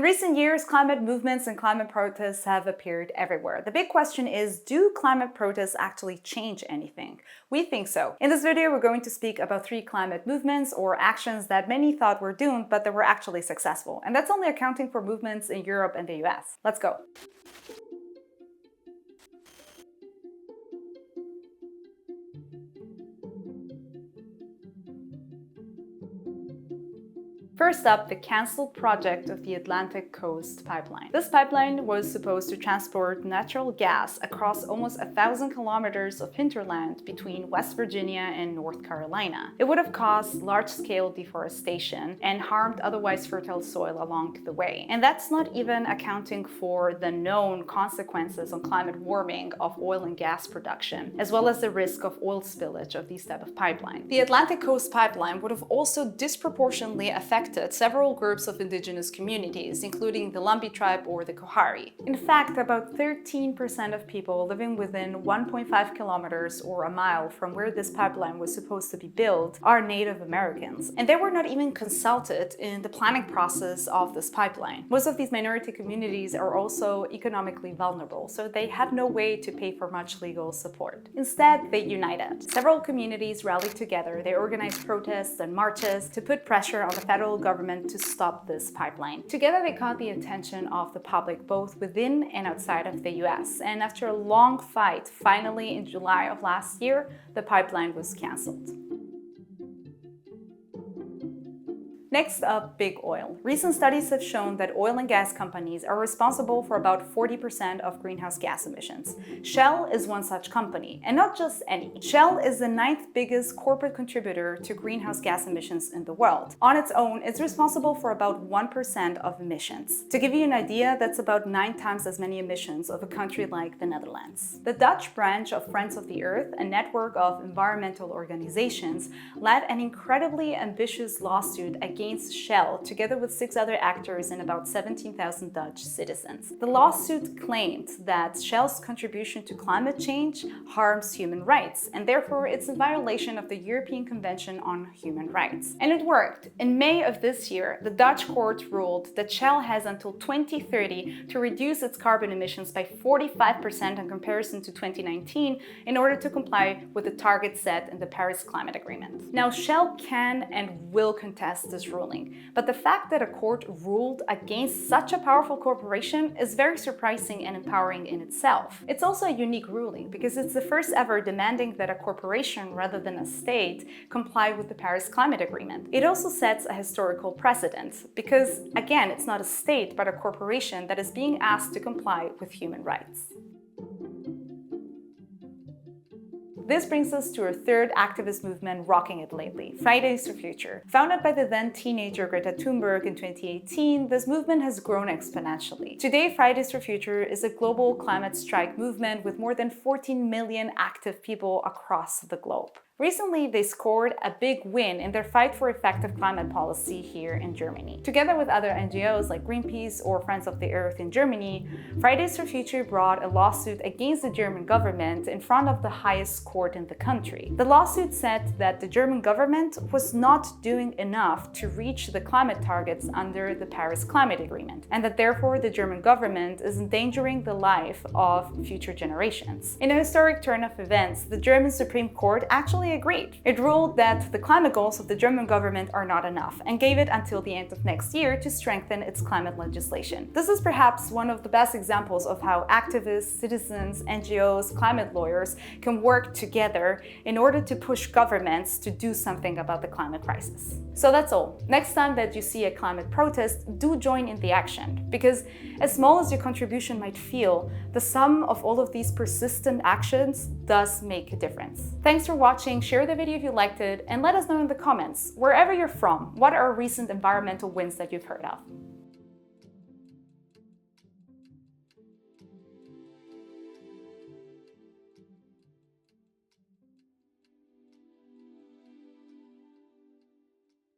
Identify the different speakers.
Speaker 1: recent years, climate movements and climate protests have appeared everywhere. The big question is, do climate protests actually change anything? We think so. In this video, we're going to speak about 3 climate movements or actions that many thought were doomed, but that were actually successful. And that's only accounting for movements in Europe and the US. Let's go. First up, the cancelled project of the Atlantic Coast Pipeline. This pipeline was supposed to transport natural gas across almost 1,000 kilometers of hinterland between West Virginia and North Carolina. It would have caused large-scale deforestation and harmed otherwise fertile soil along the way. And that's not even accounting for the known consequences on climate warming of oil and gas production, as well as the risk of oil spillage of these type of pipelines. The Atlantic Coast Pipeline would have also disproportionately affected several groups of indigenous communities, including the Lumbee tribe or the Coharie. In fact, about 13% of people living within 1.5 kilometers or a mile from where this pipeline was supposed to be built are Native Americans, and they were not even consulted in the planning process of this pipeline. Most of these minority communities are also economically vulnerable, so they had no way to pay for much legal support. Instead, they united. Several communities rallied together. They organized protests and marches to put pressure on the federal government to stop this pipeline. Together, they caught the attention of the public both within and outside of the US. And after a long fight, finally in July of last year, the pipeline was canceled. Next up, big oil. Recent studies have shown that oil and gas companies are responsible for about 40% of greenhouse gas emissions. Shell is one such company, and not just any. Shell is the 9th biggest corporate contributor to greenhouse gas emissions in the world. On its own, it's responsible for about 1% of emissions. To give you an idea, that's about 9 times as many emissions of a country like the Netherlands. The Dutch branch of Friends of the Earth, a network of environmental organizations, led an incredibly ambitious lawsuit against Shell, together with 6 other actors and about 17,000 Dutch citizens. The lawsuit claimed that Shell's contribution to climate change harms human rights, and therefore it's a violation of the European Convention on Human Rights. And it worked. In May of this year, the Dutch court ruled that Shell has until 2030 to reduce its carbon emissions by 45% in comparison to 2019 in order to comply with the target set in the Paris Climate Agreement. Now, Shell can and will contest this ruling, but the fact that a court ruled against such a powerful corporation is very surprising and empowering in itself. It's also a unique ruling because it's the first ever demanding that a corporation rather than a state comply with the Paris Climate Agreement. It also sets a historical precedent because, again, it's not a state but a corporation that is being asked to comply with human rights. This brings us to our 3rd activist movement rocking it lately, Fridays for Future. Founded by the then teenager Greta Thunberg in 2018, this movement has grown exponentially. Today, Fridays for Future is a global climate strike movement with more than 14 million active people across the globe. Recently, they scored a big win in their fight for effective climate policy here in Germany. Together with other NGOs like Greenpeace or Friends of the Earth in Germany, Fridays for Future brought a lawsuit against the German government in front of the highest court in the country. The lawsuit said that the German government was not doing enough to reach the climate targets under the Paris Climate Agreement, and that therefore the German government is endangering the life of future generations. In a historic turn of events, the German Supreme Court actually agreed. It ruled that the climate goals of the German government are not enough and gave it until the end of next year to strengthen its climate legislation. This is perhaps one of the best examples of how activists, citizens, NGOs, climate lawyers can work together in order to push governments to do something about the climate crisis. So that's all. Next time that you see a climate protest, do join in the action, because as small as your contribution might feel, the sum of all of these persistent actions does make a difference. Thanks for watching. Share the video if you liked it, and let us know in the comments, wherever you're from, what are recent environmental wins that you've heard of.